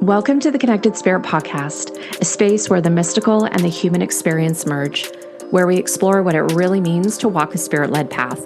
Welcome to the Connected Spirit Podcast, a space where the mystical and the human experience merge, where we explore what it really means to walk a spirit-led path.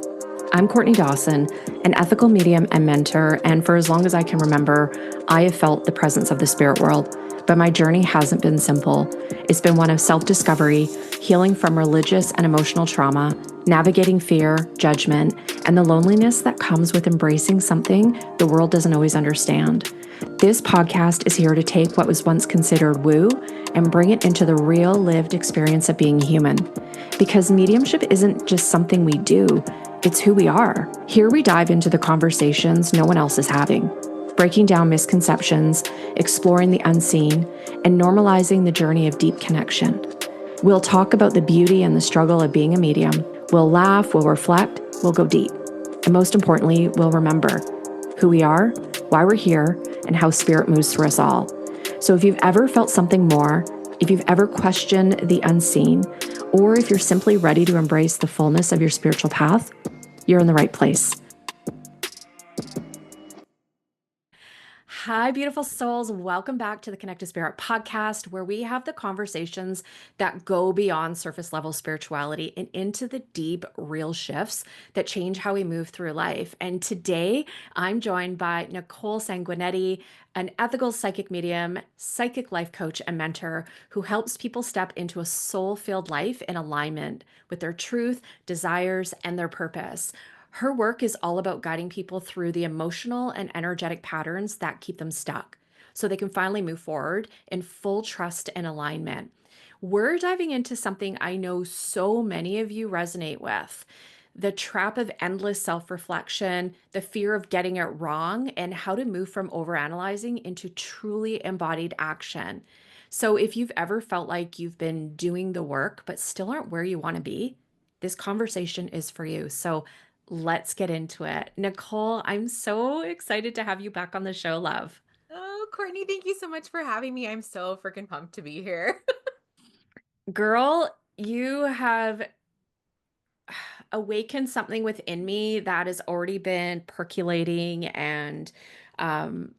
I'm Courtney Dawson, an ethical medium and mentor, and for as long as I can remember, I have felt the presence of the spirit world. But my journey hasn't been simple. It's been one of self-discovery, healing from religious and emotional trauma, navigating fear, judgment, and the loneliness that comes with embracing something the world doesn't always understand. This podcast is here to take what was once considered woo and bring it into the real lived experience of being human. Because mediumship isn't just something we do, it's who we are. Here we dive into the conversations no one else is having, breaking down misconceptions, exploring the unseen, and normalizing the journey of deep connection. We'll talk about the beauty and the struggle of being a medium. We'll laugh, we'll reflect, we'll go deep. And most importantly, we'll remember who we are, why we're here, and how spirit moves through us all. So if you've ever felt something more, if you've ever questioned the unseen, or if you're simply ready to embrace the fullness of your spiritual path, you're in the right place. Hi, beautiful souls. Welcome back to the Connected Spirit Podcast, where we have the conversations that go beyond surface level spirituality and into the deep, real shifts that change how we move through life. And today I'm joined by Nicole Sanguinetti, an ethical psychic medium, psychic life coach, and mentor who helps people step into a soul-filled life in alignment with their truth, desires, and their purpose. Her work is all about guiding people through the emotional and energetic patterns that keep them stuck so they can finally move forward in full trust and alignment. We're diving into something I know so many of you resonate with: the trap of endless self reflection, the fear of getting it wrong, and how to move from overanalyzing into truly embodied action. So, if you've ever felt like you've been doing the work but still aren't where you want to be, this conversation is for you. So, let's get into it. Nicole, I'm so excited to have you back on the show, love. Oh, Courtney, thank you so much for having me. I'm so freaking pumped to be here. Girl, you have awakened something within me that has already been percolating, and um,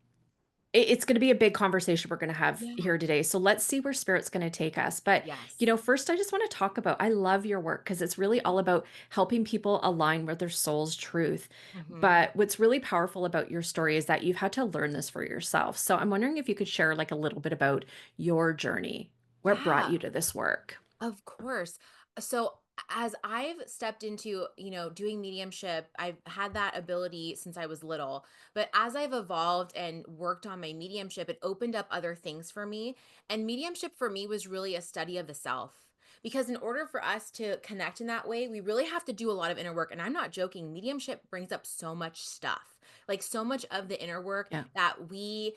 it's going to be a big conversation we're going to have Yeah. here today. So let's see where spirit's going to take us. But, Yes. first, I just want to talk about, I love your work because it's really all about helping people align with their soul's truth. hmm But what's really powerful about your story is that you've had to learn this for yourself. So I'm wondering if you could share like a little bit about your journey. What brought Yeah, you to this work? of course. So as I've stepped into, doing mediumship, I've had that ability since I was little. But as I've evolved and worked on my mediumship, it opened up other things for me. And mediumship for me was really a study of the self. Because in order for us to connect in that way, we really have to do a lot of inner work. And I'm not joking, mediumship brings up so much stuff, like so much of the inner work Yeah. that we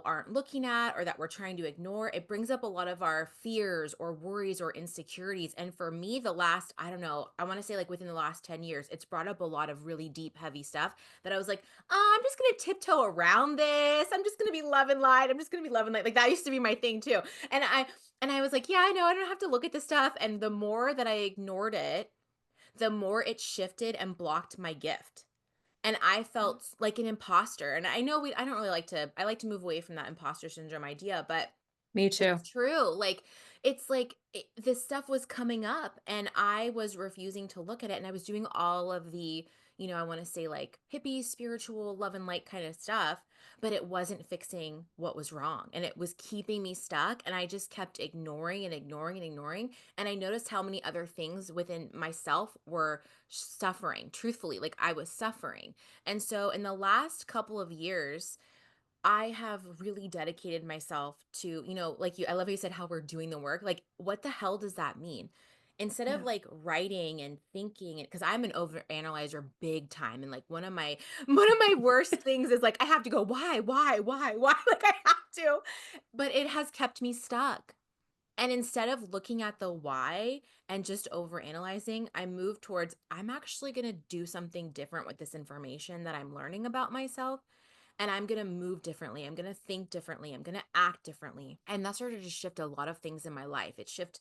aren't looking at or that we're trying to ignore. It brings up a lot of our fears or worries or insecurities. And for me, the last, I don't know, I want to say like within the last 10 years, it's brought up a lot of really deep, heavy stuff that I was like, oh, I'm just going to tiptoe around this. I'm just going to be love and light. I'm just going to be love and light. Like that used to be my thing too. And I was like, yeah, I know I don't have to look at this stuff. And the more that I ignored it, the more it shifted and blocked my gift. And I felt like an imposter. And I know I don't really I like to move away from that imposter syndrome idea, but Me too. it's true. Like, it's like this stuff was coming up and I was refusing to look at it. And I was doing all of the, I want to say like hippie, spiritual, love and light kind of stuff, but it wasn't fixing what was wrong. And it was keeping me stuck. And I just kept ignoring and ignoring and ignoring. And I noticed how many other things within myself were suffering, truthfully, like I was suffering. And so in the last couple of years, I have really dedicated myself to, like I love how you said how we're doing the work. Like, what the hell does that mean? Instead of Yeah. like writing and thinking, because I'm an overanalyzer big time. And like one of my worst things is like I have to go, why? Like I have to. But it has kept me stuck. And instead of looking at the why and just overanalyzing, I move towards I'm actually gonna do something different with this information that I'm learning about myself, and I'm going to move differently. I'm going to think differently. I'm going to act differently. And that started to shift a lot of things in my life. It shifted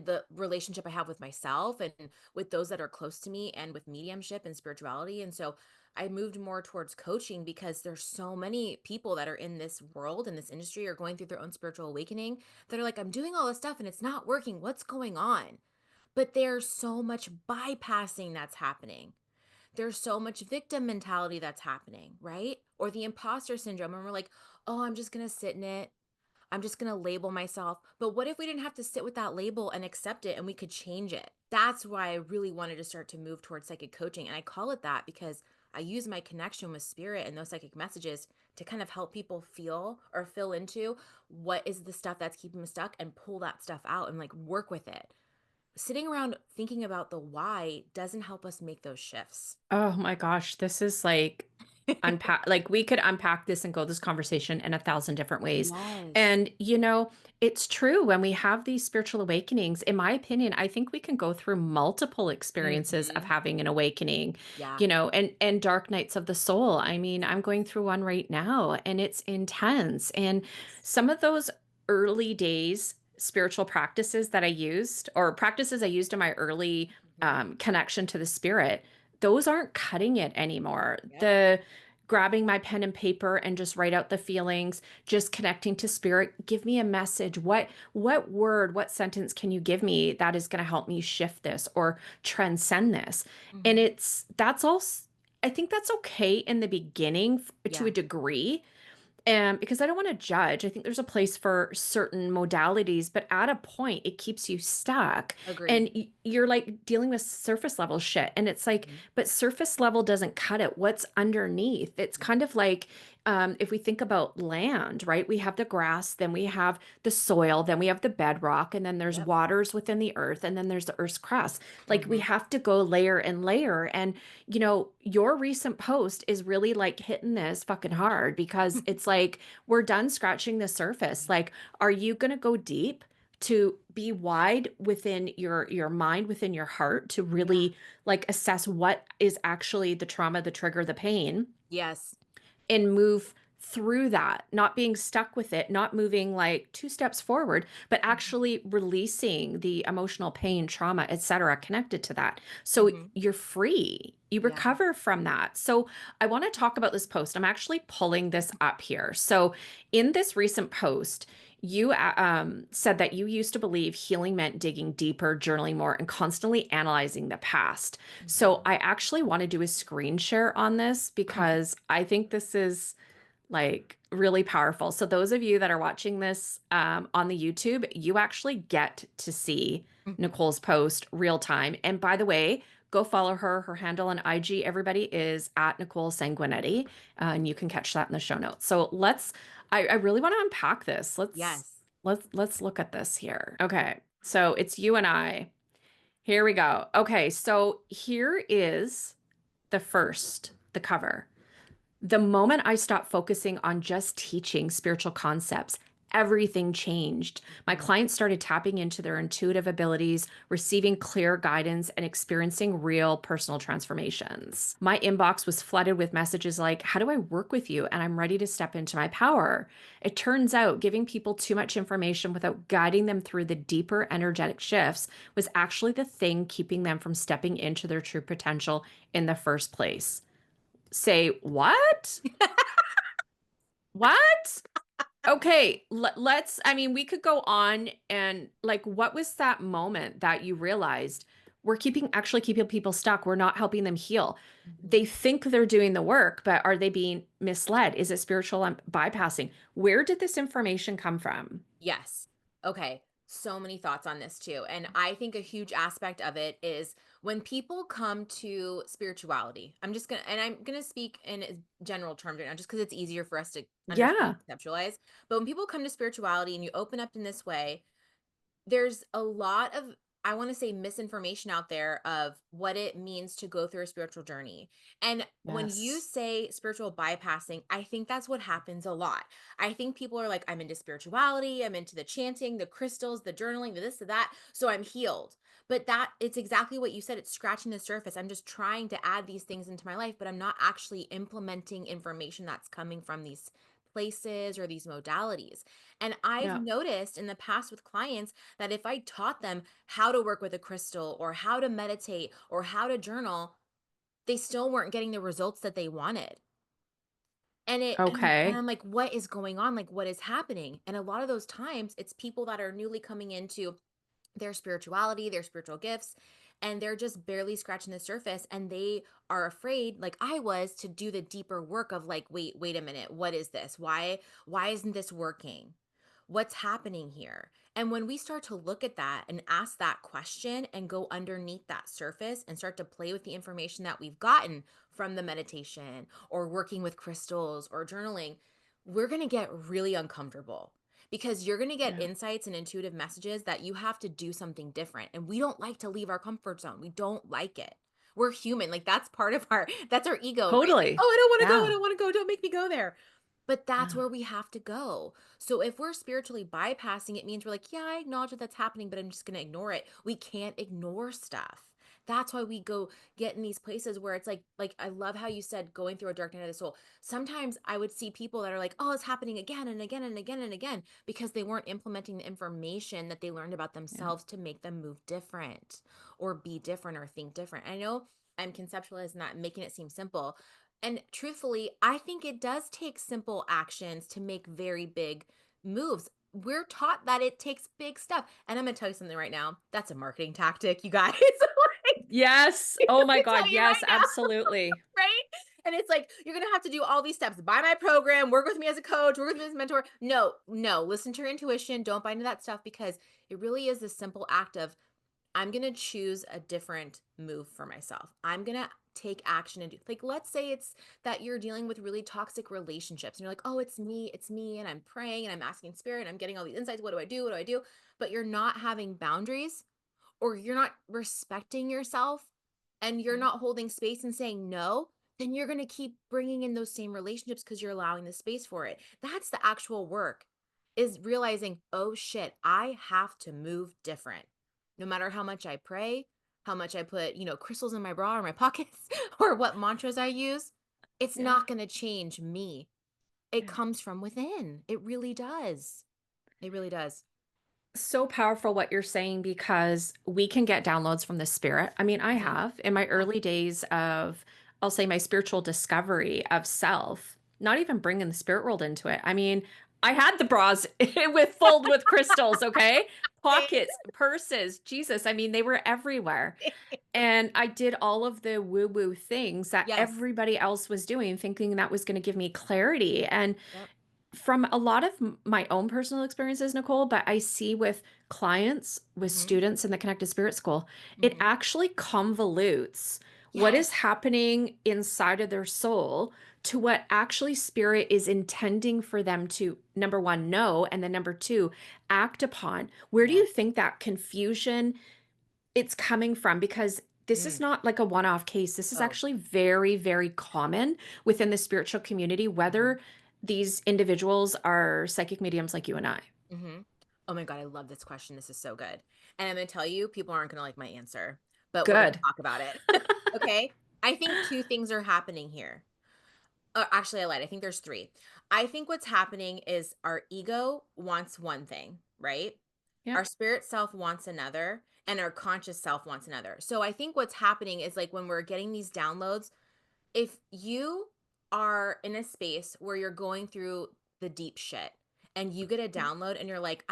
the relationship I have with myself and with those that are close to me and with mediumship and spirituality. And so I moved more towards coaching because there's so many people that are in this world, in this industry, are going through their own spiritual awakening that are like, I'm doing all this stuff and it's not working. What's going on? But there's so much bypassing that's happening. There's so much victim mentality that's happening, right? Or the imposter syndrome. And we're like, oh, I'm just going to sit in it. I'm just going to label myself. But what if we didn't have to sit with that label and accept it and we could change it? That's why I really wanted to start to move towards psychic coaching. And I call it that because I use my connection with spirit and those psychic messages to kind of help people feel or fill into what is the stuff that's keeping them stuck and pull that stuff out and like work with it. Sitting around thinking about the why doesn't help us make those shifts. Oh my gosh, this is like unpack, like we could unpack this and go this conversation in a thousand different ways. Yes. And it's true when we have these spiritual awakenings, in my opinion, I think we can go through multiple experiences of Mhm. having an awakening, Yeah. and dark nights of the soul. I mean, I'm going through one right now and it's intense. And Yes. some of those early days spiritual practices that I used, or practices I used in my early Mhm. connection to the spirit, those aren't cutting it anymore. Yep. The grabbing my pen and paper and just write out the feelings, just connecting to spirit, give me a message. What word, what sentence can you give me that is going to help me shift this or transcend this? And Mhm. that's all I think that's okay in the beginning to a Yeah. degree, because I don't want to judge. I think there's a place for certain modalities, but at a point, it keeps you stuck. Agree. And you're like dealing with surface level shit. And it's like, Mhm. but surface level doesn't cut it. What's underneath? It's Yeah. kind of like, if we think about land, right? We have the grass, then we have the soil, then we have the bedrock, and then there's Yep. waters within the earth, and then there's the earth's crust. Like we Mhm. have to go layer and layer. And your recent post is really like hitting this fucking hard because it's like we're done scratching the surface. Like, are you going to go deep to be wide within your mind, within your heart to Yeah. really like assess what is actually the trauma, the trigger, the pain? Yes. And move through that, not being stuck with it, not moving like two steps forward, but Mhm. actually releasing the emotional pain, trauma, etc., connected to that. So Mhm. you're free. You Yeah. recover from that. So I want to talk about this post. I'm actually pulling this up here. So in this recent post, you said that you used to believe healing meant digging deeper, journaling more, and constantly analyzing the past. So Mhm. I actually want to do a screen share on this because I think this is like really powerful. So those of you that are watching this on the YouTube, you actually get to see Mhm. Nicole's post real time. And by the way, go follow her. Her handle on IG, everybody, is at Nicole Sanguinetti, and you can catch that in the show notes. So I really want to unpack this. Yes. Let's look at this here. Okay, so it's you and I. Here we go. Okay, so here is the cover. The moment I stopped focusing on just teaching spiritual concepts, everything changed. My Mhm. clients started tapping into their intuitive abilities, receiving clear guidance, and experiencing real personal transformations. My inbox was flooded with messages like, how do I work with you? And I'm ready to step into my power. It turns out giving people too much information without guiding them through the deeper energetic shifts was actually the thing keeping them from stepping into their true potential in the first place. Say, what? What? Okay, I mean, we could go on and like, what was that moment that you realized we're actually keeping people stuck? We're not helping them heal. Mhm. They think they're doing the work, but are they being misled? Is it spiritual bypassing? Where did this information come from? Yes. Okay. So many thoughts on this too. And I think a huge aspect of it is when people come to spirituality. I'm going to speak in general terms right now, just because it's easier for us to understand Yeah. and conceptualize. But when people come to spirituality and you open up in this way, there's a lot of, I want to say, misinformation out there of what it means to go through a spiritual journey. And when you Yes. say spiritual bypassing, I think that's what happens a lot. I think people are like, I'm into spirituality, I'm into the chanting, the crystals, the journaling, the this, the that, so I'm healed. But that it's exactly what you said. It's scratching the surface. I'm just trying to add these things into my life, but I'm not actually implementing information that's coming from these places or these modalities. And I've Yeah. noticed in the past with clients that if I taught them how to work with a crystal or how to meditate or how to journal, they still weren't getting the results that they wanted. And Okay. I'm like, "What is going on? Like, what is happening?" And a lot of those times, it's people that are newly coming into their spirituality, their spiritual gifts, and they're just barely scratching the surface, and they are afraid, like I was, to do the deeper work of like, wait a minute, what is this? Why isn't this working? What's happening here? And when we start to look at that and ask that question and go underneath that surface and start to play with the information that we've gotten from the meditation or working with crystals or journaling, we're going to get really uncomfortable because you're going to get Yeah. insights and intuitive messages that you have to do something different. And we don't like to leave our comfort zone. We don't like it. We're human. Like that's part of that's our ego, right? Like, Totally. oh, I don't want to go. I Yeah. don't want to go. Don't make me go there. But that's Yeah. where we have to go. So if we're spiritually bypassing, it means we're like, yeah, I acknowledge that that's happening, but I'm just going to ignore it. We can't ignore stuff. That's why we go get in these places where it's like I love how you said going through a dark night of the soul. Sometimes I would see people that are like, oh, it's happening again and again and again and again because they weren't implementing the information that they learned about Yeah. themselves to make them move different or be different or think different. I know I'm conceptualizing that and making it seem simple, and truthfully, I think it does take simple actions to make very big moves. We're taught that it takes big stuff. And I'm going to tell you something right now. That's a marketing tactic, you guys. Like, Yes. Oh let my me God. tell you Yes, right now, absolutely. right? And it's like, you're going to have to do all these steps. Buy my program, work with me as a coach, work with me as a mentor. No, no, listen to your intuition. Don't buy into that stuff because it really is this simple act of I'm going to choose a different move for myself. I'm going to take action and do, like, let's say it's that you're dealing with really toxic relationships and you're like, oh, it's me. And I'm praying and I'm asking spirit and I'm getting all these insights. What do I do? What do I do? But you're not having boundaries or you're not respecting yourself and you're Yeah. not holding space and saying no, then you're going to keep bringing in those same relationships because you're allowing the space for it. That's the actual work, is realizing, oh shit, I have to move different. No matter how much I pray, how much I put, crystals in my bra or my pockets or what mantras I use, it's Yeah. not going to change me. It Yeah. comes from within. It really does. It really does. So powerful what you're saying because we can get downloads from the spirit. I mean, I Mhm. have in my Yeah. early days of, I'll say, my spiritual discovery of self, not even bringing the spirit world into it. I mean, I had the bras with filled with crystals, okay? Same. Pockets, purses, Jesus. I mean, they were everywhere. And I did all of the woo-woo things that Yes. everybody else was doing, thinking that was going to give me clarity. And Yep. from a lot of my own personal experiences, Nicole, but I see with clients, with Mhm. students in the Connected Spirit School, it Mhm. actually convolutes what is Yes. happening inside of their soul to what actually spirit is intending for them to, number one, know, and then number two, act upon. Where do Yeah. you think that confusion it's coming from? Because this is Mm. not like a one-off case. This is Oh. actually very, very common within the spiritual community, Mhm. whether these individuals are psychic mediums like you and I. Mhm. Oh my God, I love this question. This is so good. And I'm gonna tell you, people aren't gonna like my answer, but we're gonna Good. talk about it. Okay? I think 2 things are happening here. Actually, I lied. I think there's 3. I think what's happening is our ego wants one thing, right? Yeah. Our spirit self wants another, and our conscious self wants another. So I think what's happening is like when we're getting these downloads, if you are in a space where you're going through the deep shit and you get a Yeah. download and you're like,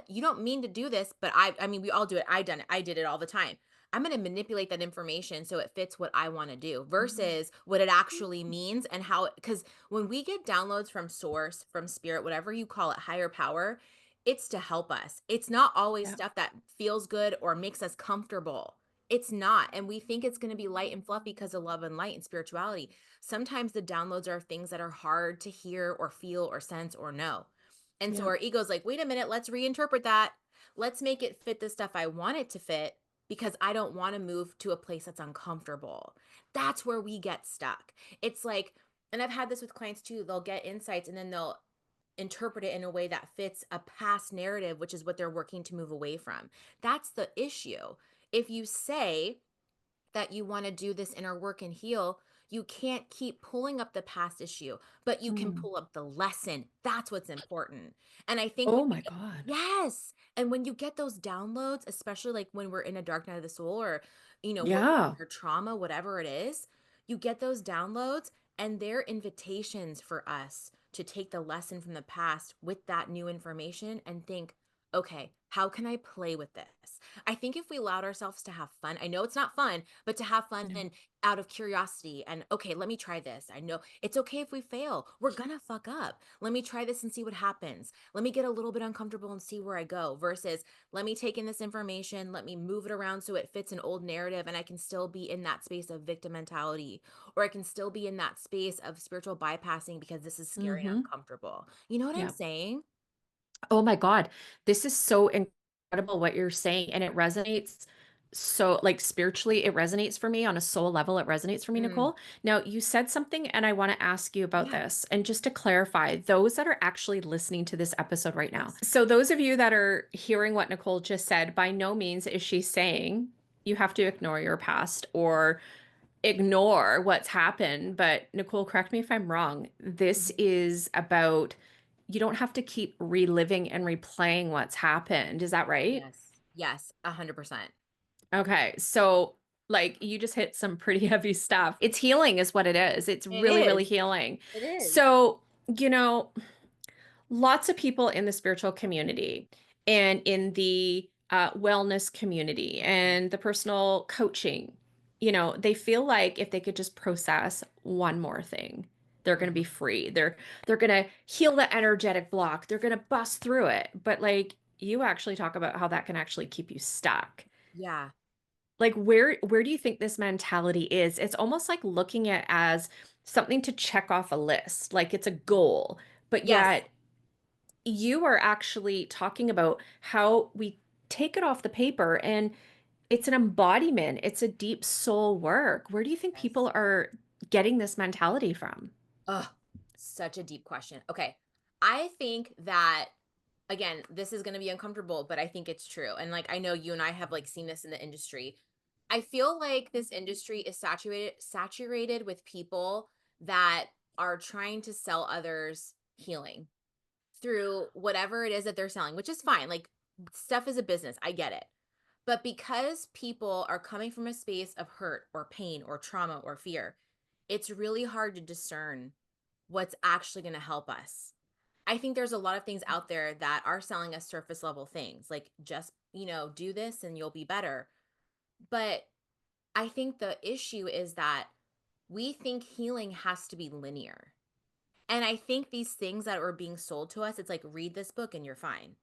you don't mean to do this, but I mean, we all do it. I done it. I did it all the time. I'm going to manipulate that information so it fits what I want to do Mhm. versus what it actually means and how, because when we get downloads from source, from spirit, whatever you call it, higher power, it's to help us. It's not always Yeah. stuff that feels good or makes us comfortable. It's not. And we think it's going to be light and fluffy because of love and light and spirituality. Sometimes the downloads are things that are hard to hear or feel or sense or know. And so Yeah. our ego's like, wait a minute, let's reinterpret that. Let's make it fit the stuff I want it to fit because I don't want to move to a place that's uncomfortable. That's where we get stuck. It's like, and I've had this with clients too. They'll get insights and then they'll interpret it in a way that fits a past narrative, which is what they're working to move away from. That's the issue. If you say that you want to do this inner work and heal, you can't keep pulling up the past issue, but you can Mm. pull up the lesson. That's what's important. And I think when Oh you my get, God. yes. And when you get those downloads, especially like when we're in a dark night of the soul or, we're Yeah. or trauma, whatever it is, you get those downloads, and they're invitations for us to take the lesson from the past with that new information and think, okay, how can I play with this? I think if we allowed ourselves to have fun, I know it's not fun, but to have fun Yeah. and out of curiosity and, okay, let me try this. I know it's okay if we fail. We're gonna fuck up. Let me try this and see what happens. Let me get a little bit uncomfortable and see where I go versus let me take in this information, let me move it around so it fits an old narrative and I can still be in that space of victim mentality, or I can still be in that space of spiritual bypassing because this is scary and Mhm. uncomfortable. You know what I'm Yeah. saying? Oh my God. This is so incredible what you're saying. And it resonates so, like, spiritually, it resonates for me on a soul level. It resonates for me, Mm, Nicole. Now, you said something, and I want to ask you about yeah. this. And just to clarify, those that are actually listening to this episode right now. Yes. So, those of you that are hearing what Nicole just said, by no means is she saying you have to ignore your past or ignore what's happened. But Nicole, correct me if I'm wrong. This Mhm. is about you don't have to keep reliving and replaying what's happened. Is that right? Yes. Yes. 100%. Okay. So, like, you just hit some pretty heavy stuff. It's healing, is what it is. It's It really, really is. healing. It is. So, you know, lots of people in the spiritual community and in the wellness community Mm, and the personal coaching, they feel like if they could just process one more thing, they're going to be mhm. free. They're going to heal the energetic block. They're going to bust through it. But like you actually talk about how that can actually keep you stuck. Yeah. Like where do you think this mentality is? It's almost like looking at as something to check off a list, like it's a goal. But Yes. yet you are actually talking about how we take it off the paper and it's an embodiment, it's a deep soul work. Where do you think Yes. people are getting this mentality from? Ugh, such a deep question. Okay. I think that again, this is going to be uncomfortable, but I think it's true. And like I know you and I have like seen this in the industry. I feel like this industry is saturated with people that are trying to sell others healing through whatever it is that they're selling, which is fine. Like stuff is a business. I get it. But because people are coming from a space of hurt or pain or trauma or fear, it's really hard to discern what's actually going to help us. I think there's a lot of things out there that are selling us surface level things, like just, do this and you'll be better. But I think the issue is that we think healing has to be linear. And I think these things that are being sold to us, it's like read this book and you're fine.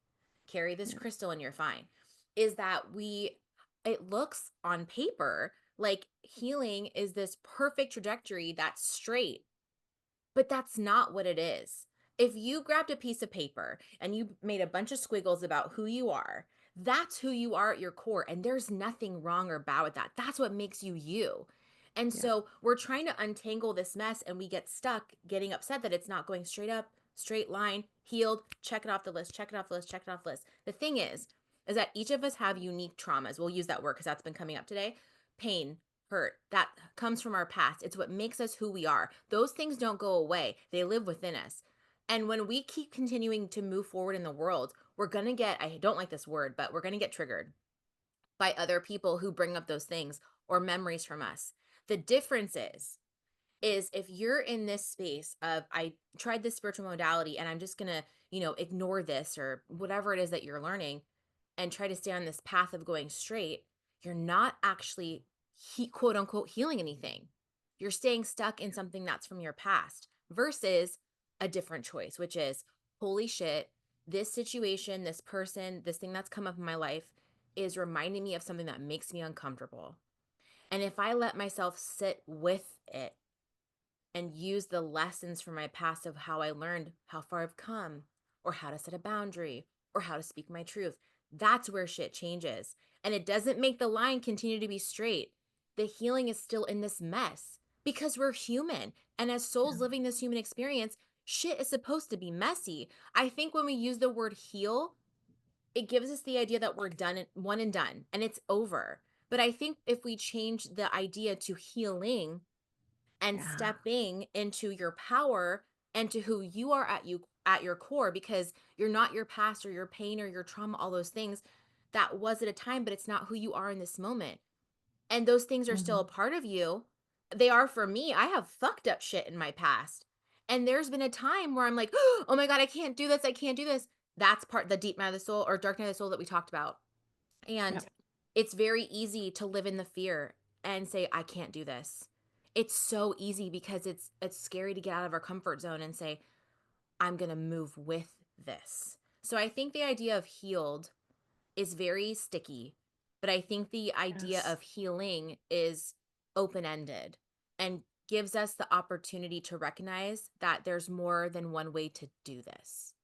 Carry this Yeah. crystal and you're fine. Is that it looks on paper like healing is this perfect trajectory that's straight, but that's not what it is. If you grabbed a piece of paper and you made a bunch of squiggles about who you are, that's who you are at your core. And there's nothing wrong or bad with that. That's what makes you you. And Yeah. so we're trying to untangle this mess and we get stuck getting upset that it's not going straight up, straight line, healed, check it off the list, check it off the list, check it off the list. The thing is that each of us have unique traumas. We'll use that word because that's been coming up today. Pain, hurt that comes from our past. It's what makes us who we are. Those things don't go away, they live within us. And when we keep continuing to move forward in the world, we're going to get, I don't like this word, but we're going to get triggered by other people who bring up those things or memories from us. The difference is if you're in this space of I tried this spiritual modality and I'm just going to, ignore this or whatever it is that you're learning and try to stay on this path of going straight, you're not actually quote unquote healing anything. You're staying stuck in something that's from your past versus a different choice, which is holy shit, this situation, this person, this thing that's come up in my life is reminding me of something that makes me uncomfortable. And if I let myself sit with it and use the lessons from my past of how I learned how far I've come, or how to set a boundary, or how to speak my truth. That's where shit changes. And it doesn't make the line continue to be straight. The healing is still in this mess because we're human. And as souls Yeah. living this human experience, shit is supposed to be messy. I think when we use the word heal, it gives us the idea that we're done, one and done, and it's over. But I think if we change the idea to healing, and Yeah. stepping into your power and to who you are at your core, because you're not your past or your pain or your trauma, all those things that was at a time, but it's not who you are in this moment. And those things are still a Mhm. part of you, They are for me. I have fucked up shit in my past. And there's been a time where I'm like, "Oh my god, I can't do this. I can't do this." That's part the deep night of the soul or dark night of the soul that we talked about. Yeah. And it's very easy to live in the fear and say, "I can't do this." It's so easy because it's scary to get out of our comfort zone and say, "I'm going to move with this." So I think the idea of healed is very sticky, but I think the idea Yes. of healing is open-ended and gives us the opportunity to recognize that there's more than one way to do this.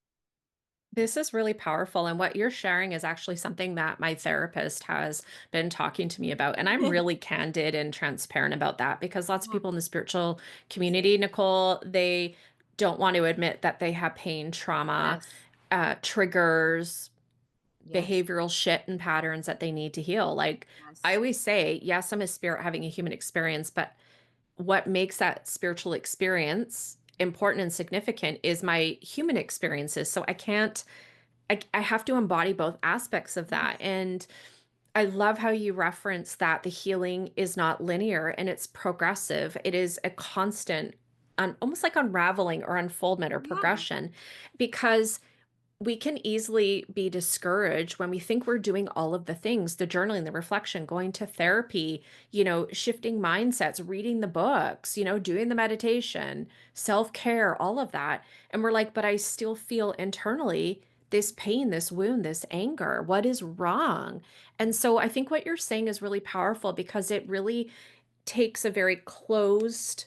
This is really powerful, and what you're sharing is actually something that my therapist has been talking to me about, and I'm really candid and transparent about that because lots of Yeah, people in the spiritual same. community, Nicole, they don't want to admit that they have pain, trauma, Yes. triggers, Yes. behavioral shit and patterns that they need to heal. Like I Yes. always say, yes, I'm a spirit having a human experience, but what makes that spiritual experience important and significant is my human experiences. So I have to embody both aspects of that. Yes. And I love how you reference that the healing is not linear and it's progressive. It is a constant, almost like unraveling or unfoldment or Yeah. progression, because we can easily be discouraged when we think we're doing all of the things, the journaling, the reflection, going to therapy, shifting mindsets, reading the books, doing the meditation, self-care, all of that. And we're like, but I still feel internally this pain, this wound, this anger. What is wrong? And so I think what you're saying is really powerful because it really takes a very closed,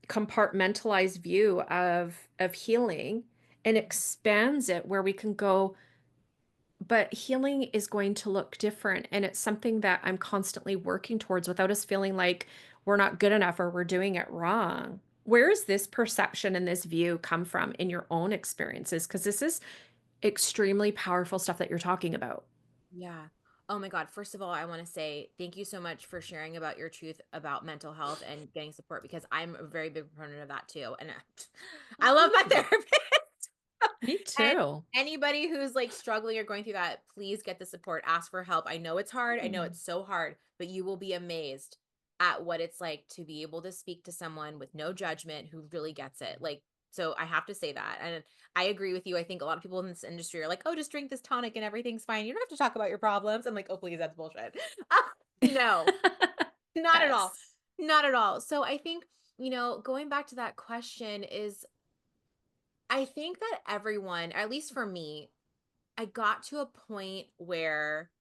compartmentalized view of healing and expands it where we can go, but healing is going to look different, and it's something that I'm constantly working towards without us feeling like we're not good enough or we're doing it wrong. Where does this perception and this view come from in your own experiences? Because this is extremely powerful stuff that you're talking about. Yeah. Oh my God. First of all, I want to say thank you so much for sharing about your truth about mental health and getting support because I'm a very big proponent of that too. And Oh, I love thank my you. therapist. Me And too. anybody who's like struggling or going through that, please get the support. Ask for help. I know it's hard. I know Mm. it's so hard, but you will be amazed at what it's like to be able to speak to someone with no judgment who really gets it. Like, so I have to say that. And I agree with you. I think a lot of people in this industry are like, oh, just drink this tonic and everything's fine. You don't have to talk about your problems. I'm like, oh, please, that's bullshit. No, not at all. Yes. Not at all. So I think, going back to that question is I think that everyone, at least for me, I got to a point where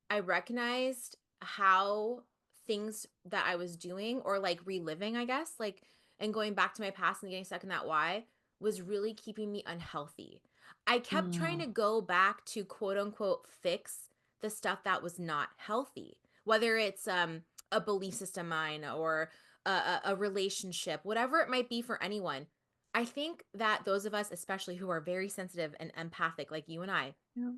I recognized how things that I was doing or like reliving, I guess, like, and going back to my past and getting stuck in that why was really keeping me unhealthy. I kept trying Mm. to go back to quote unquote fix the stuff that was not healthy, whether it's a belief system mine or a relationship, whatever it might be for anyone. I think that those of us, especially who are very sensitive and empathic, like you and I, Yeah.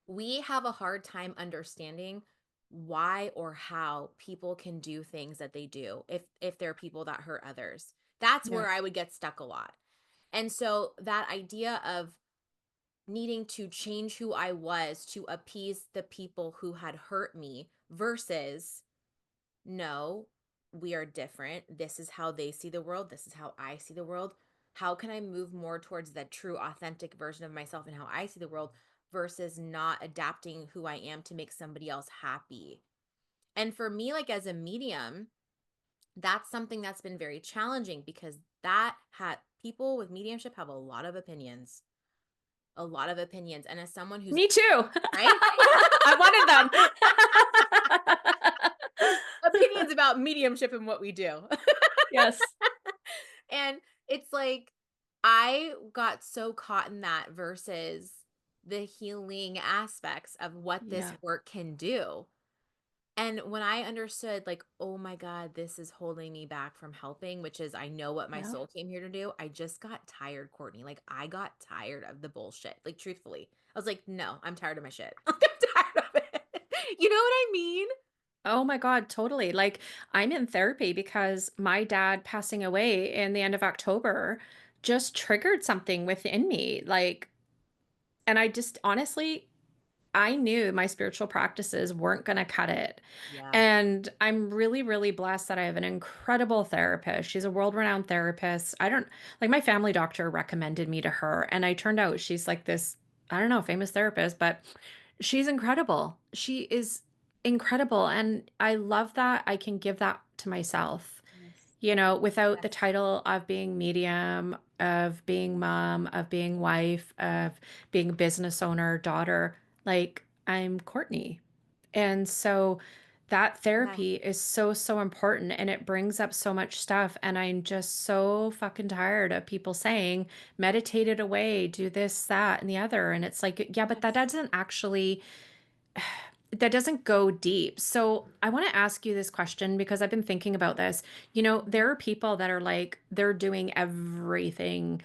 we have a hard time understanding why or how people can do things that they do if they're people that hurt others. That's Yeah. where I would get stuck a lot. And so that idea of needing to change who I was to appease the people who had hurt me versus no, we are different. This is how they see the world. This is how I see the world. How can I move more towards the true, authentic version of myself and how I see the world versus not adapting who I am to make somebody else happy? And for me, like as a medium, that's something that's been very challenging because that had people with mediumship have a lot of opinions, a lot of opinions. And as someone who's Me too. right, I wanted them. opinions about mediumship and what we do. Yes. And it's like I got so caught in that versus the healing aspects of what this Yeah. work can do. And when I understood, like, oh my God, this is holding me back from helping, which is I know what my Yeah. soul came here to do. I just got tired, Courtney. Like, I got tired of the bullshit. Like, truthfully, I was like, no, I'm tired of my shit. I'm tired of it. You know what I mean? Oh my God, totally. Like, I'm in therapy because my dad passing away in the end of October just triggered something within me. Like, and I just honestly, I knew my spiritual practices weren't going to cut it. Yeah. And I'm really, really blessed that I have an incredible therapist. She's a world renowned therapist. I don't like my family doctor recommended me to her, and I turned out she's like this, I don't know, famous therapist, but she's incredible. She is incredible. And I love that I can give that to myself, Yes. without the Yes. title of being medium, of being mom, of being wife, of being business owner, daughter. Like, I'm Courtney. And so that Yeah. therapy is so, so important and it brings up so much stuff. And I'm just so fucking tired of people saying, meditate it away, do this, that, and the other. And it's like, yeah, but Yes. that doesn't go deep. So I want to ask you this question because I've been thinking about this. Mhm. There are people that are like, they're doing everything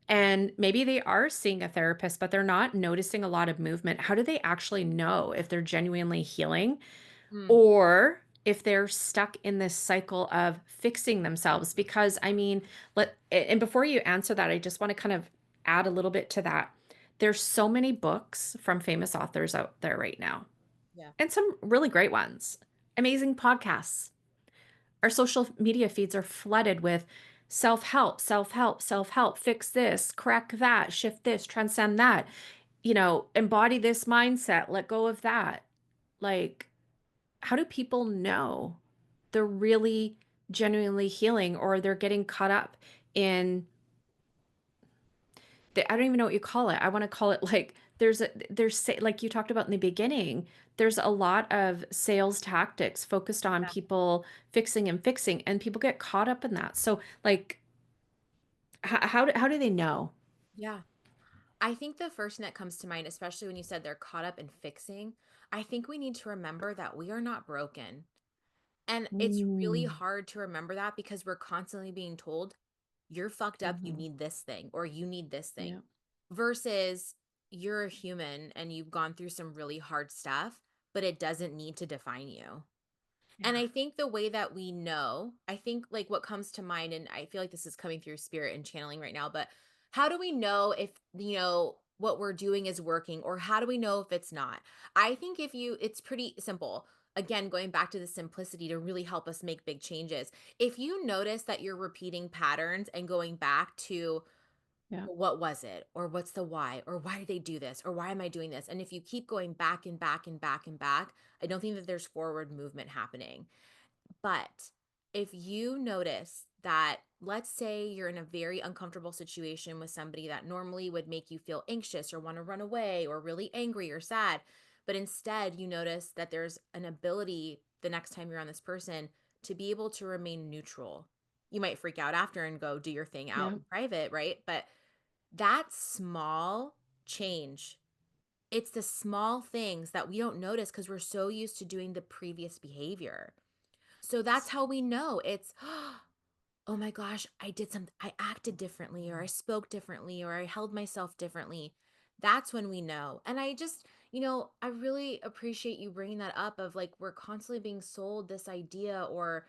and maybe they are seeing a therapist, but they're not noticing a lot of movement. How do they actually know if they're genuinely healing Mm. or if they're stuck in this cycle of fixing themselves? Because I mean, and before you answer that, I just want to kind of add a little bit to that. There's so many books from famous authors out there right now Yeah. and some really great ones. Amazing podcasts. Our social media feeds are flooded with self help, self help, self help, fix this, correct that, shift this, transcend that, embody this mindset, let go of that. Like, how do people know they're really genuinely healing or they're getting caught up in I don't even know what you call it. I want to call it like like you talked about in the beginning, there's a lot of sales tactics focused on Yeah. people fixing and fixing, and people get caught up in that. So like how do they know? Yeah. I think the first thing that comes to mind, especially when you said they're caught up in fixing, I think we need to remember that we are not broken. And it's really Mm, hard to remember that because we're constantly being told, you're fucked up, you mhm. need this thing, or you need this thing, Yeah, versus you're a human and you've gone through some really hard stuff, but it doesn't need to define you. And yeah, I think the way that we know, I think like what comes to mind, and I feel like this is coming through spirit and channeling right now, but how do we know if, what we're doing is working, or how do we know if it's not? I think it's pretty simple. Again, going back to the simplicity to really help us make big changes. If you notice that you're repeating patterns and going back to, yeah, well, what was it? Or what's the why? Or why did they do this? Or why am I doing this? And if you keep going back and back and back and back, I don't think that there's forward movement happening. But if you notice that, let's say you're in a very uncomfortable situation with somebody that normally would make you feel anxious or want to run away or really angry or sad, but instead you notice that there's an ability the next time you're on this person to be able to remain neutral. You might freak out after and go do your thing out yeah, in private, right? But that small change, it's the small things that we don't notice because we're so used to doing the previous behavior. So that's how we know it's, oh my gosh, I acted differently, or I spoke differently, or I held myself differently. That's when we know. And I really appreciate you bringing that up of like, we're constantly being sold this idea, or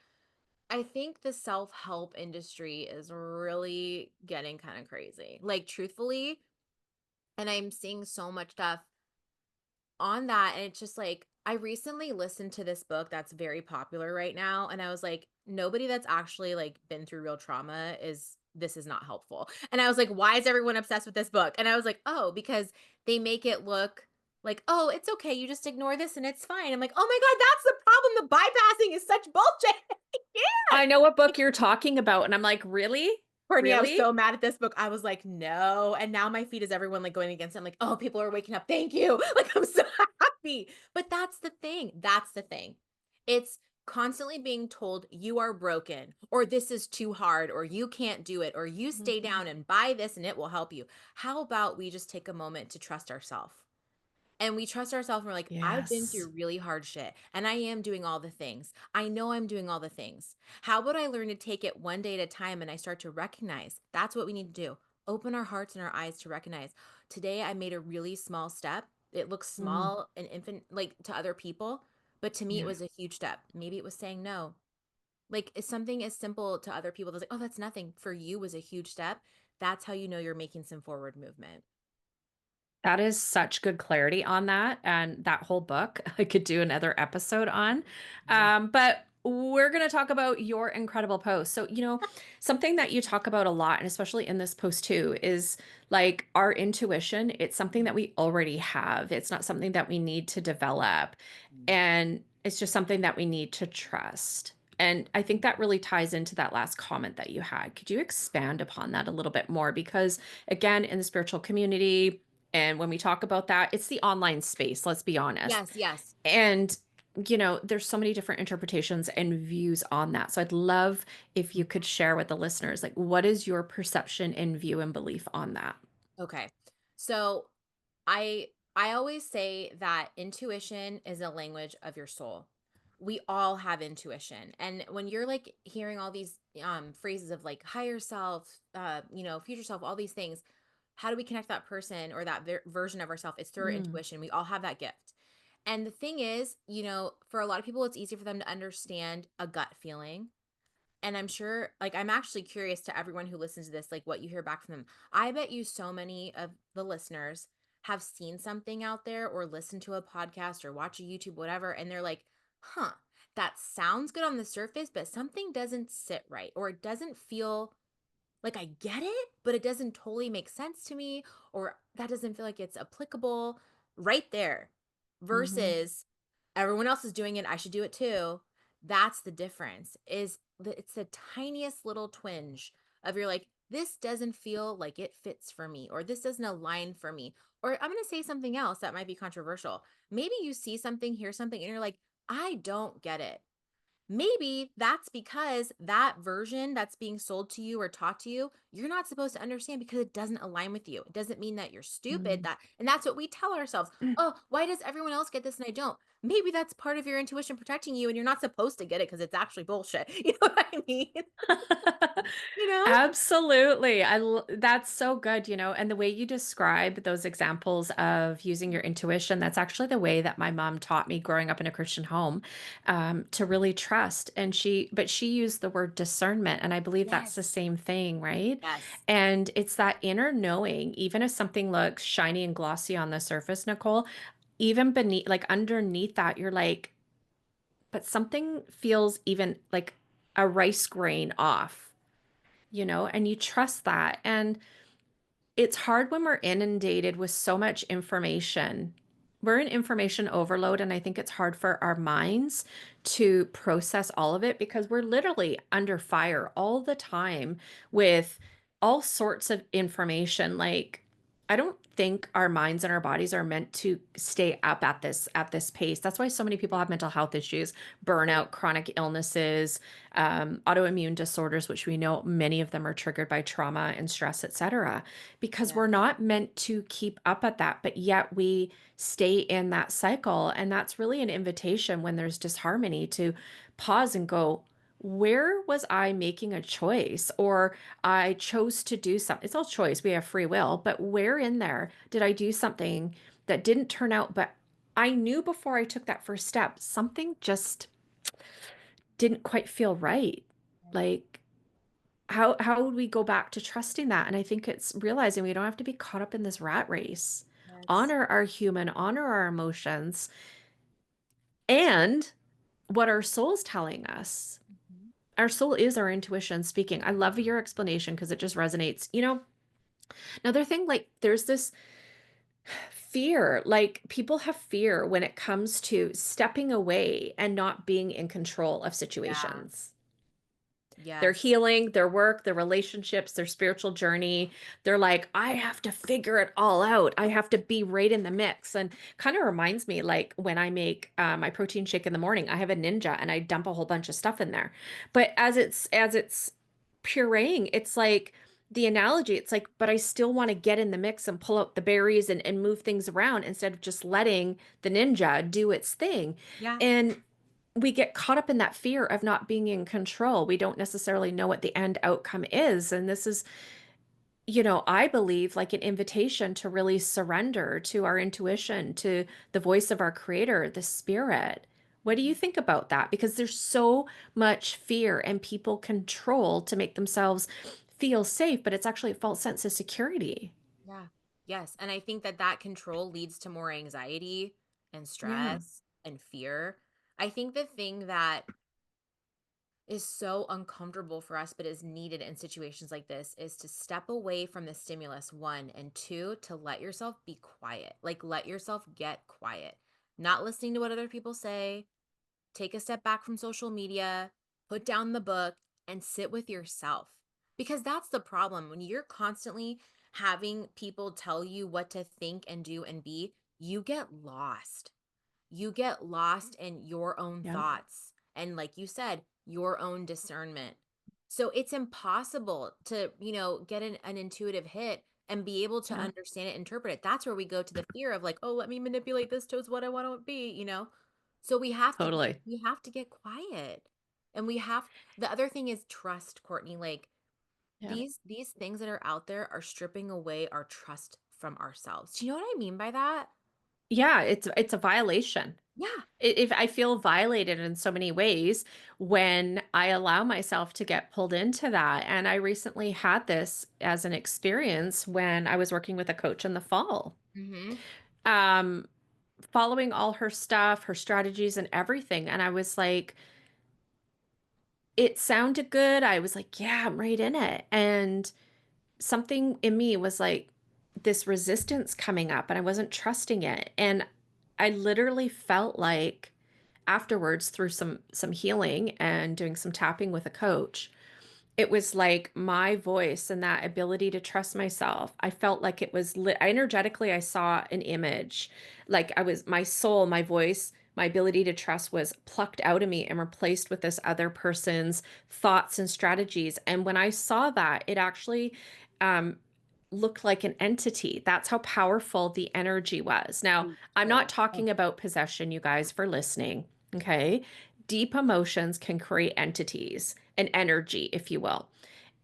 I think the self help industry is really getting kind of crazy. Like, truthfully, and I'm seeing so much stuff on that, and it's just like I recently listened to this book that's very popular right now, and I was like, nobody that's actually like been through real trauma is this is not helpful. And I was like, why is everyone obsessed with this book? And I was like, oh, because they make it look like, oh, it's okay, you just ignore this and it's fine. I'm like, oh my god, that's the problem, the bypassing is such bullshit. I I can't. know what book you're talking about, and I'm like, really, Courtney, I was really? so mad at this book. I was like, no. And now my feed is everyone like going against it. I'm like, oh, people are waking up. Thank you. Like, I'm so happy. But that's the thing. That's the thing. It's constantly being told you are broken, or this is too hard, or you can't do it, or you stay Mhm. down and buy this and it will help you. How about we just take a moment to trust ourselves? And we trust ourselves and we're like, I've been Yes. through really hard shit and I am doing all the things. I know I'm doing all the things. How about I learn to take it one day at a time and I start to recognize that's what we need to do. Open our hearts and our eyes to recognize today I made a really small step. It looks Mm, small and infant like to other people, but to me it yeah. was a huge step. Maybe it was saying no. Like it's something as simple to other people that's like, oh, that's nothing. For you was a huge step. That's how you know you're making some forward movement. That is such good clarity on that, and that whole book I could do another episode on. Yeah. But we're going to talk about your incredible post. So, something that you talk about a lot, and especially in this post too, is like our intuition. It's something that we already have. It's not something that we need to develop, Mhm. and it's just something that we need to trust. And I think that really ties into that last comment that you had. Could you expand upon that a little bit more? Because again, in the spiritual community, and when we talk about that, it's the online space, let's be honest. Yes, yes. And, there's so many different interpretations and views on that. So I'd love if you could share with the listeners, like, what is your perception and view and belief on that? Okay. So I always say that intuition is a language of your soul. We all have intuition. And when you're like hearing all these phrases of like higher self, future self, all these things, how do we connect that person or that version of ourselves? It's through our Mm, intuition. We all have that gift. And the thing is, for a lot of people it's easy for them to understand a gut feeling. And I'm sure, like, I'm actually curious to everyone who listens to this, like, what you hear back from them. I bet you so many of the listeners have seen something out there or listened to a podcast or watch a YouTube, whatever, and they're like, huh, that sounds good on the surface, but something doesn't sit right, or it doesn't feel like I get it, but it doesn't totally make sense to me, or that doesn't feel like it's applicable right there hmm versus everyone else is doing it. I should do it too. That's the difference is it's the tiniest little twinge of you're like, this doesn't feel like it fits for me, or this doesn't align for me. Or I'm going to say something else that might be controversial. Maybe you see something, hear something, and you're like, I don't get it. Maybe that's because that version that's being sold to you or taught to you, you're not supposed to understand because it doesn't align with you. It doesn't mean that you're stupid. mm. And that's what we tell ourselves. Oh, why does everyone else get this and I don't? Maybe that's part of your intuition protecting you and you're not supposed to get it because it's actually bullshit. You know what I mean? You know? Absolutely. That's so good, and the way you describe those examples of using your intuition, that's actually the way that my mom taught me growing up in a Christian home, to really trust. But she used the word discernment, and I believe that's the Yes. same thing, right? Yes. And it's that inner knowing, even if something looks shiny and glossy on the surface, Nicole, even beneath, like underneath that, you're like, but something feels even like a rice grain off, and you trust that. And it's hard when we're inundated with so much information. We're in information overload, and I think it's hard for our minds to process all of it because we're literally under fire all the time with all sorts of information. Like, I don't think our minds and our bodies are meant to stay up at this pace. That's why so many people have mental health issues, Right. burnout, chronic illnesses, autoimmune disorders, which we know many of them are triggered by trauma and stress, etc., because Yeah. we're not meant to keep up at that, but yet we stay in that cycle. And that's really an invitation when there's disharmony to pause and go, where was I making a choice? Or I chose to do something. It's all choice. We have free will, but where in there did I do something that didn't turn out? But I knew before I took that first step, something just didn't quite feel right. Like, how would we go back to trusting that? And I think it's realizing we don't have to be caught up in this rat race. Yes. Honor our human, honor our emotions, and what our soul's telling us. Mhm. Our soul is our intuition speaking. I love your explanation because it just resonates. Another thing, like, there's this fear, like people have fear when it comes to stepping away and not being in control of Yeah. situations. Their Yes. healing, their work, their relationships, their spiritual journey. They're like, I have to figure it all out. I have to be right in the mix. And kind of reminds me like when I make my protein shake in the morning, I have a Ninja and I dump a whole bunch of stuff in there. But as it's pureeing, it's like the analogy, it's like, but I still want to get in the mix and pull out the berries and move things around instead of just letting the Ninja do its thing. Yeah. And we get caught up in that fear of not being in control. We don't necessarily know what the end outcome is. And this is, I believe like an invitation to really surrender to our intuition, to the voice of our creator, the spirit. What do you Mhm. think about that? Because there's so much fear and people control to make themselves feel safe, but it's actually a false sense of security. Yeah. Yes, and I think that that control leads to more anxiety and Yeah. stress and fear. I think the thing that is so uncomfortable for us, but is needed in situations like this is to step away from the stimulus, one, and two, to let yourself be quiet. Like, let yourself get quiet, not listening to what other people say. Take a step back from social media, put down the book, and sit with yourself. Because that's the problem. When you're constantly having people tell you what to think and do and be, you get lost. You get lost in your own Yep. thoughts and, like you said, your own discernment. So it's impossible to, get an intuitive hit and be able to Yeah. understand it, interpret it. That's where we go to the fear of like, oh, let me manipulate this towards what I want to be. So Totally. we have to get quiet. And the other thing is trust, Courtney. Like Yeah. these things that are out there are stripping away our trust from ourselves. Do you know what I mean by that? Yeah, it's a violation. Yeah. If I feel violated in so many ways when I allow myself to get pulled into that. And I recently had this as an experience when I was working with a coach in the fall. Mhm. Um, Following all her stuff, her strategies and everything. And I was like, it sounded good. I was like, yeah, I'm right in it. And something in me was like this resistance coming up and I wasn't trusting it. And I literally felt like afterwards through some healing and doing some tapping with a coach, it was like my voice and that ability to trust myself. I felt like it was energetically, I saw an image. Like I was my soul, my voice, my ability to trust was plucked out of me and replaced with this other person's thoughts and strategies. And when I saw that, it actually um, looked like an entity. That's how powerful the energy was. Now, Me I'm not too. talking Oh, about possession, you guys, for listening. Okay. Deep emotions can create entities, an energy, if you will.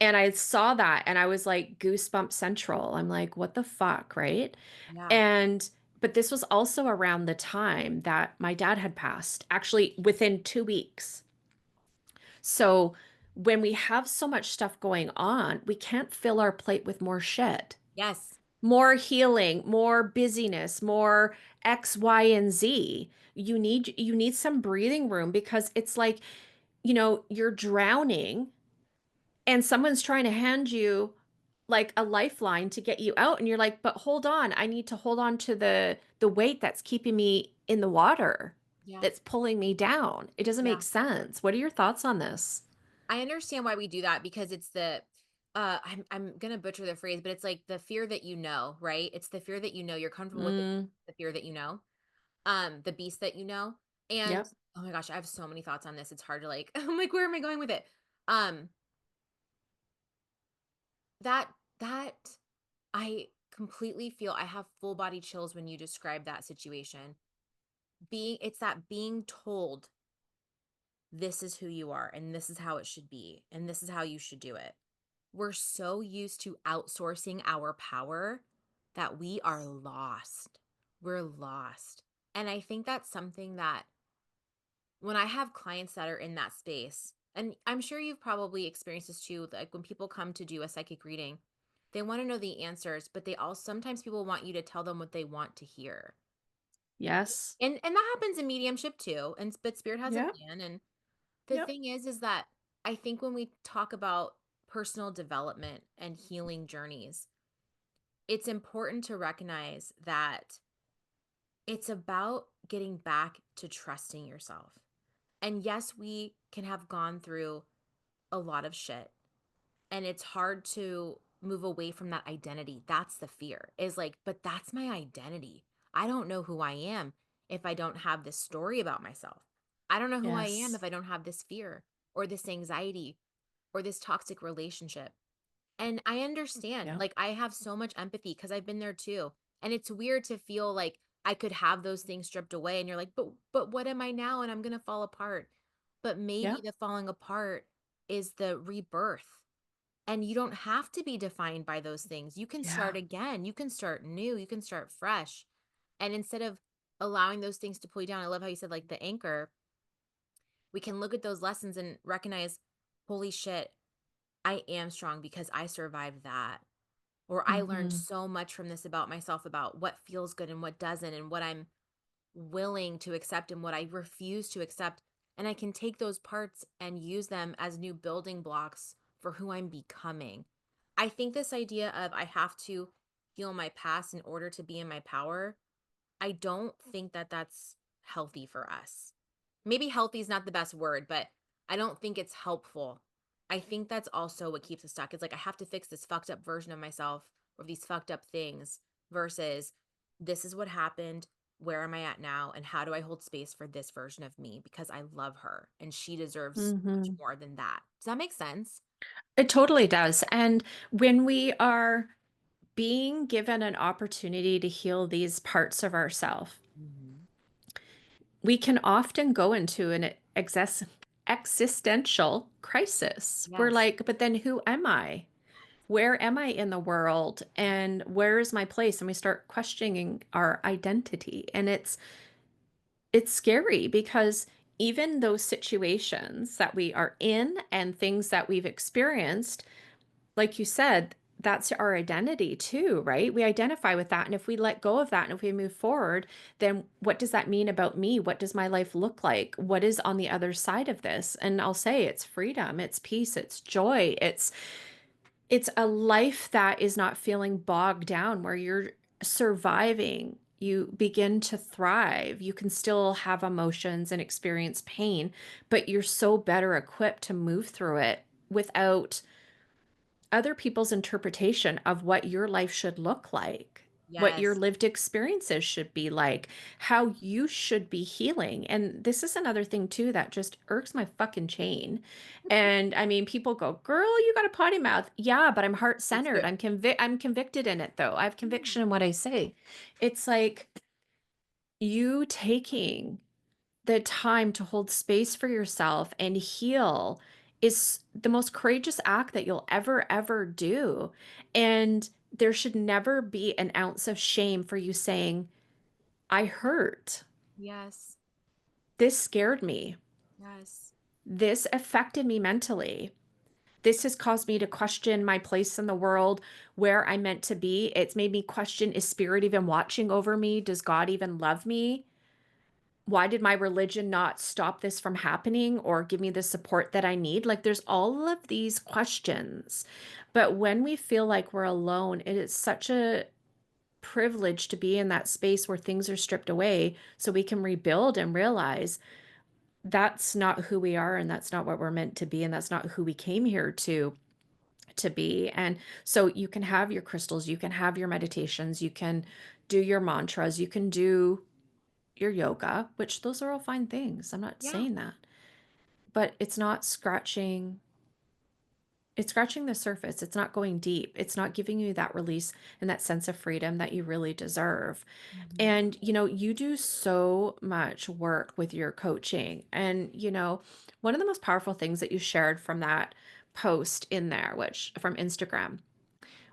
And I saw that and I was like goosebump central. I'm like, what the fuck, right? yeah. And but this was also around the time that my dad had passed, actually within 2 weeks. So when we have so much stuff going on, we can't fill our plate with more shit, Yes. more healing, more busyness, more X, Y, and Z. You need some breathing room because it's like, you're drowning and someone's trying to hand you like a lifeline to get you out and you're like, "But hold on, I need to hold on to the weight that's keeping me in the water, Yeah. that's pulling me down." It doesn't Yeah. make sense. What are your thoughts on this? I understand why we do that because it's I'm gonna butcher the phrase, but it's like the fear that you know, right? It's the fear that you know. You're comfortable with Mm, the fear that you know, the beast that you know. And yep. oh my gosh, I have so many thoughts on this. It's hard to like, I'm like, where am I going with it? Um, that that I completely feel I have full body chills when you describe that situation. It's that being told this is who you are and this is how it should be and this is how you should do it. We're so used to outsourcing our power that we are lost. We're lost. And I think that's something that when I have clients that are in that space, and I'm sure you've probably experienced this too, like when people come to do a psychic reading, they want to know the answers, but they all sometimes people want you to tell them what they want to hear. Yes. And that happens in mediumship too. And but spirit has a Yep. plan. And the Yep. thing is that I think when we talk about personal development and healing journeys, it's important to recognize that it's about getting back to trusting yourself. And yes, we can have gone through a lot of shit and it's hard to move away from that identity. That's the fear. Is like, but that's my identity. I don't know who I am if I don't have this story about myself. I don't know who I am Yes. if I don't have this fear or this anxiety or this toxic relationship. And I understand, Yep. like, I have so much empathy because I've been there too. And it's weird to feel like I could have those things stripped away and you're like, but what am I now? And I'm gonna fall apart. But maybe Yep. the falling apart is the rebirth. And you don't have to be defined by those things. You can Yeah. start again. You can start new. You can start fresh. And instead of allowing those things to pull you down, I love how you said like the anchor, we can look at those lessons and recognize, holy shit, I am strong because I survived that. or I learned Mhm. so much from this about myself, about what feels good and what doesn't, and what I'm willing to accept and what I refuse to accept. And I can take those parts and use them as new building blocks for who I'm becoming. I think this idea of I have to heal my past in order to be in my power, I don't think that that's healthy for us. Maybe healthy is not the best word, but I don't think it's helpful. I think that's also what keeps us stuck. It's like I have to fix this fucked up version of myself or these fucked up things versus this is what happened. Where am I at now? And how do I hold space for this version of me? Because I love her and she deserves much Mhm. more than that. Does that make sense? It totally does. And when we are being given an opportunity to heal these parts of ourselves, Hmm. we can often go into an existential crisis. We're Yes. like, but then who am I? Where am I in the world? And where is my place? And we start questioning our identity. And it's scary because even those situations that we are in and things that we've experienced, like you said, that's our identity too, right? We identify with that. And if we let go of that and if we move forward, then what does that mean about me? What does my life look like? What is on the other side of this? And I'll say it's freedom, it's peace, it's joy, it's a life that is not feeling bogged down where you're surviving. You begin to thrive. You can still have emotions and experience pain, but you're so better equipped to move through it without other people's interpretation of what your life should look like, what your Yes. lived experiences should be like, how you should be healing. And this is another thing too that just irks my fucking chain. And I mean, people go, "Girl, you got a potty mouth." Yeah, but I'm Me heart-centered. too. I'm convicted in it though. I have Yeah. conviction in what I say. It's like you taking the time to hold space for yourself and heal is the most courageous act that you'll ever do. And there should never be an ounce of shame for you saying, I hurt. Yes. This scared me. Yes. This affected me mentally. This has caused me to question my place in the world, where I'm meant to be. It's made me question, is spirit even watching over me? Does God even love me? Why did my religion not stop this from happening or give me the support that I need? Like, there's all of these questions. But when we feel like we're alone, it is such a privilege to be in that space where things are stripped away so we can rebuild and realize that's not who we are and that's not what we're meant to be and that's not who we came here to be. And so you can have your crystals, you can have your meditations, you can do your mantras, you can do your yoga, which those are all fine things. I'm not Yeah. saying that. But it's scratching the surface. It's not going deep. It's not giving you that release and that sense of freedom that you really deserve. Hmm. And you do so much work with your coaching. And one of the most powerful things that you shared from that post in there, which from Instagram,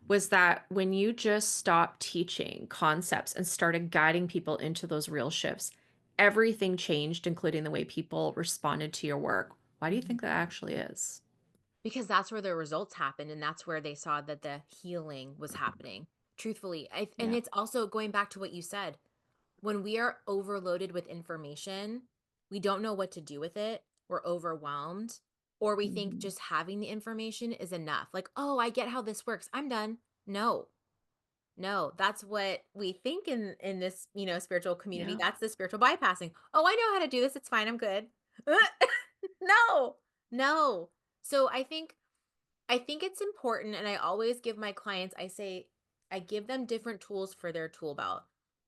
was that when you just stopped teaching concepts and started guiding people into those real shifts, everything changed, including the way people responded to your work. Why do you think that actually is? Because that's where the results happened, and that's where they saw that the healing was happening. Truthfully, and Yeah. it's also going back to what you said. When we are overloaded with information, we don't know what to do with it. We're overwhelmed, or we think Mhm. just having the information is enough. Like, oh, I get how this works. I'm done. No, no, that's what we think in this, spiritual community. Yeah. That's the spiritual bypassing. Oh, I know how to do this. It's fine. I'm good. No, no. So I think it's important, and I always give my clients, I give them different tools for their tool belt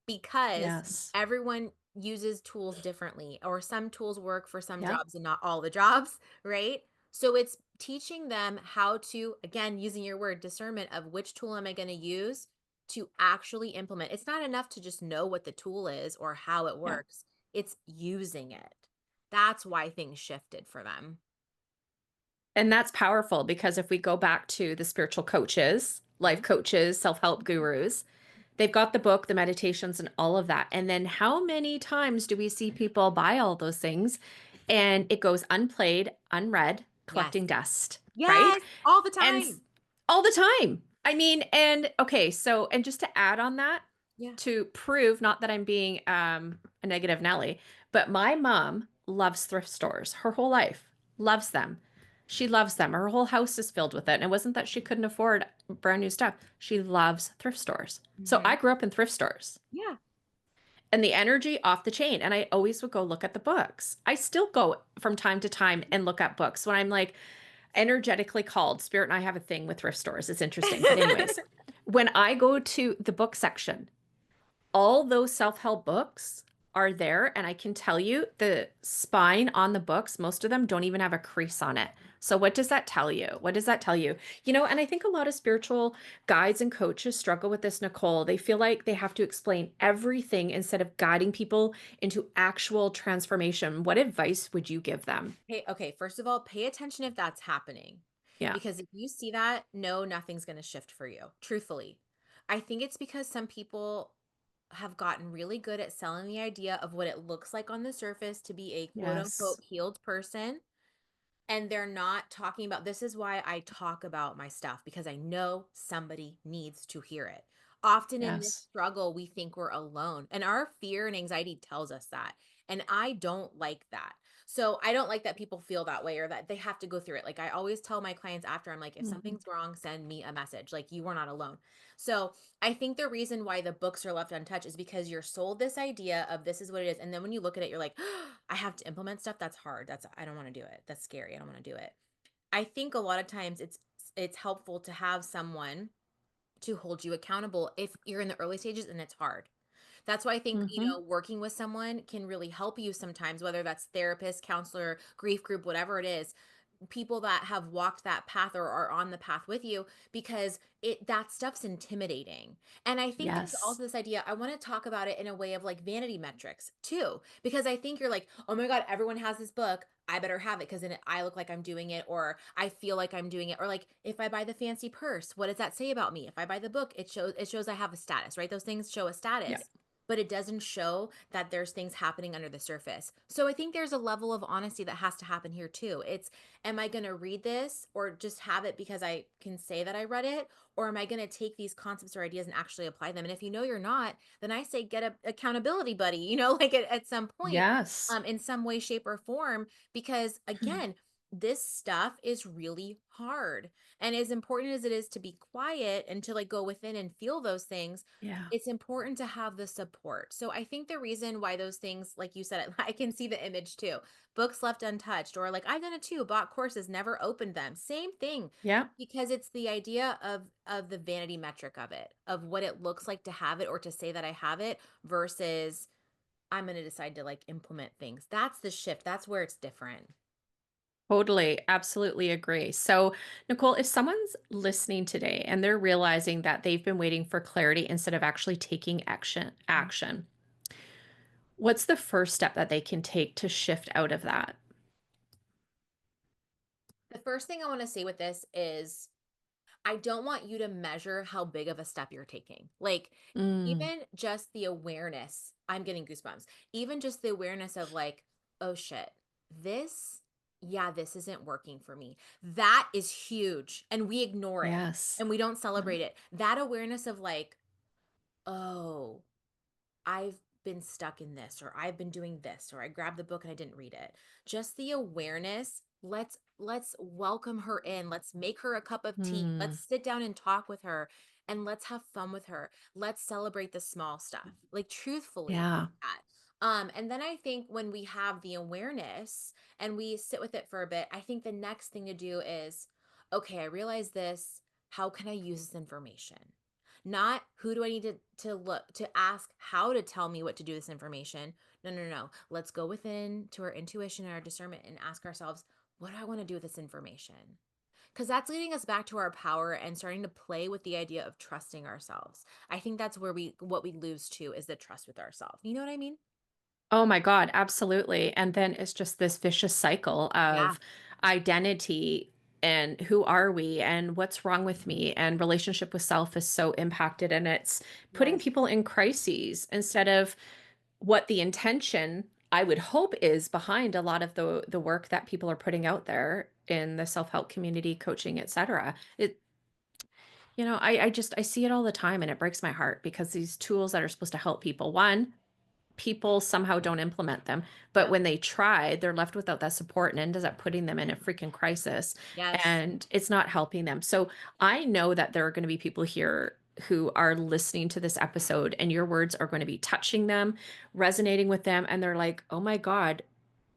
because Yes. everyone uses tools differently, or some tools work for some Yeah. jobs and not all the jobs, right? So it's teaching them how to, again, using your word, discernment of which tool am I going to use to actually implement. It's not enough to just know what the tool is or how it Yeah. works, it's using it. That's why things shifted for them. And that's powerful because if we go back to the spiritual coaches, life Mhm. coaches, self-help gurus, they've got the book, the meditations, and all of that. And then how many times do we see people buy all those things and it goes unplayed, unread, Yes. collecting dust, right? Yes, all the And time. all the time. I mean, and okay, so and just to add on that, Yeah. to prove not that I'm being a negative Nelly, but my mom loves thrift stores her whole life. Loves them. She loves them. Her whole house is filled with it. And it wasn't that she couldn't afford brand new stuff. She loves thrift stores. So I Mhm. grew up in thrift stores Yeah. and the energy off the chain. And I always would go look at the books. I still go from time to time and look at books when I'm like, energetically called. Spirit and I have a thing with thrift stores. It's interesting. But, anyways, when I go to the book section, all those self-help books are there. And I can tell you the spine on the books, most of them don't even have a crease on it. So, what does that tell you? What does that tell you? And I think a lot of spiritual guides and coaches struggle with this, Nicole. They feel like they have to explain everything instead of guiding people into actual transformation. What advice would you give them? Hey, okay, first of all, pay attention if that's happening. Yeah. Because if you see that, no, nothing's going to shift for you, truthfully. I think it's because some people have gotten really good at selling the idea of what it looks like on the surface to be a quote unquote Yes. healed person. And they're not talking about this is why I talk about my stuff because I know somebody needs to hear it. Often in this Yes. struggle, we think we're alone, and our fear and anxiety tells us that. And I don't like that. So I don't like that people feel that way or that they have to go through it. Like I always tell my clients after, I'm like, if Mhm. something's wrong, send me a message. Like you are not alone. So I think the reason why the books are left untouched is because you're sold this idea of this is what it is. And then when you look at it, you're like, I have to implement stuff. That's hard. I don't want to do it. That's scary. I don't want to do it. I think a lot of times it's helpful to have someone to hold you accountable if you're in the early stages and it's hard. That's why I think, Mhm. working with someone can really help you sometimes, whether that's therapist, counselor, grief group, whatever it is, people that have walked that path or are on the path with you because that stuff's intimidating. And I think there's Yes. also this idea I want to talk about it in a way of like vanity metrics too because I think you're like, "Oh my god, everyone has this book. I better have it because then I look like I'm doing it or I feel like I'm doing it." Or like if I buy the fancy purse, what does that say about me? If I buy the book, it shows I have a status, right? Those things show a Yeah. status, but it doesn't show that there's things happening under the surface. So I think there's a level of honesty that has to happen here too. It's, am I going to read this or just have it because I can say that I read it? Or am I going to take these concepts or ideas and actually apply them? And if you know you're not, then I say get a accountability buddy, like at some point, Yes. in some way, shape, or form, because again, this stuff is really hard. And as important as it is to be quiet and to like go within and feel those things, Yeah. it's important to have the support. So I think the reason why those things, like you said, I can see the image too. Books left untouched, or like I've done it too, bought courses, never opened them. Same thing. Yeah. Because it's the idea of the vanity metric of it, of what it looks like to have it or to say that I have it versus I'm going to decide to like implement things. That's the shift. That's where it's different. Totally. Absolutely agree. So, Nicole, if someone's listening today and they're realizing that they've been waiting for clarity instead of actually taking action, what's the first step that they can take to shift out of that? The first thing I want to say with this is I don't want you to measure how big of a step you're taking. Like, Mm, even just the awareness, I'm getting goosebumps. Even just the awareness of like, oh shit, this, yeah, this isn't working for me. That is huge. And we ignore it yes. and we don't Yeah. celebrate it. That awareness of like, oh, I've been stuck in this or I've been doing this or I grabbed the book and I didn't read it. Just the awareness. Let's welcome her in. Let's make her a cup of tea. Mm, Let's sit down and talk with her and let's have fun with her. Let's celebrate the small stuff. Like truthfully yeah. that. And then I think when we have the awareness and we sit with it for a bit, I think the next thing to do is, okay, I realize this. How can I use this information? Not who do I need to look to ask how to tell me what to do with this information. No, no, no. Let's go within to our intuition and our discernment and ask ourselves, what do I want to do with this information? Because that's leading us back to our power and starting to play with the idea of trusting ourselves. I think that's where what we lose to is the trust with ourselves. You know what I mean? Oh my God, absolutely. And then it's just this vicious cycle Yeah. of identity and who are we and what's wrong with me and relationship with self is so impacted and it's putting Yes. people in crises instead of what the intention I would hope is behind a lot of the work that people are putting out there in the self-help community, coaching, etc. I see it all the time and it breaks my heart because these tools that are supposed to help people, one, people somehow don't implement them, but Yep. when they try, they're left without that support and ends up putting them in a freaking crisis, Yes. and it's not helping them. So I know that there are going to be people here who are listening to this episode and your words are going to be touching them, resonating with them, and they're like, "Oh my God,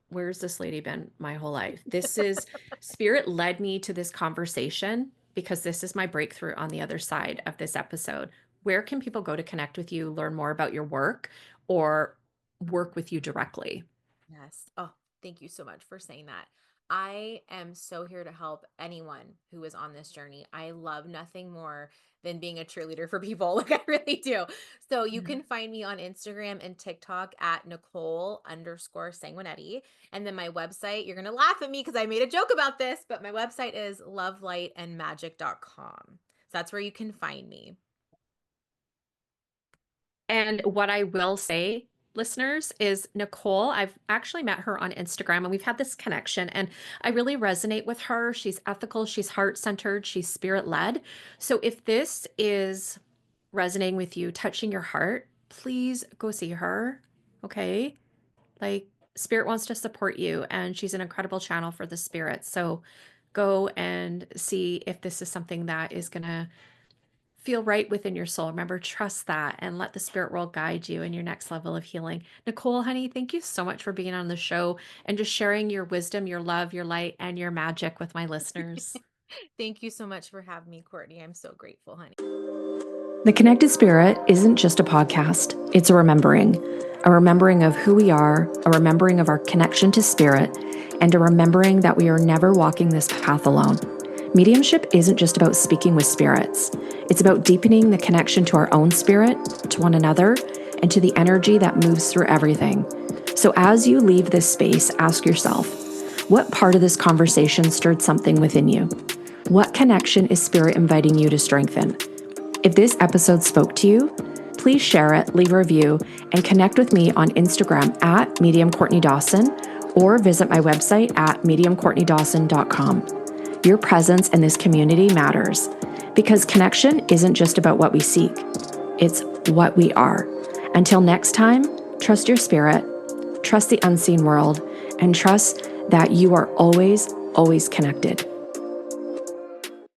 where's this lady been my whole life?" This is Spirit led me to this conversation because this is my breakthrough on the other side of this episode. Where can people go to connect with you, learn more about your work, or work with you directly? Yes. Oh, thank you so much for saying that. I am so here to help anyone who is on this journey. I love nothing more than being a cheerleader for people. Like I really do. So you Yeah. can find me on Instagram and TikTok at Nicole_Sanguinetti. And then my website, you're going to laugh at me because I made a joke about this, but my website is lovelightandmagic.com. So that's where you can find me. And what I will say, listeners, is Nicole, I've actually met her on Instagram and we've had this connection and I really resonate with her. She's ethical, she's heart-centered, she's spirit-led. So if this is resonating with you, touching your heart, please go see her. Okay? Like, Spirit wants to support you and she's an incredible channel for the spirit. So go and see if this is something that is going to feel right within your soul. Remember, trust that and let the spirit world guide you in your next level of healing. Nicole, honey, thank you so much for being on the show and just sharing your wisdom, your love, your light, and your magic with my listeners. Thank you so much for having me, Courtney. I'm so grateful, honey. The Connected Spirit isn't just a podcast, it's a remembering of who we are, a remembering of our connection to spirit, and a remembering that we are never walking this path alone. Mediumship isn't just about speaking with spirits. It's about deepening the connection to our own spirit, to one another, and to the energy that moves through everything. So as you leave this space, ask yourself, what part of this conversation stirred something within you? What connection is spirit inviting you to strengthen? If this episode spoke to you, please share it, leave a review, and connect with me on Instagram at Medium Courtney Dawson or visit my website at mediumcourtneydawson.com. Your presence in this community matters because connection isn't just about what we seek, it's what we are. Until next time, trust your spirit, trust the unseen world, and trust that you are always, always connected.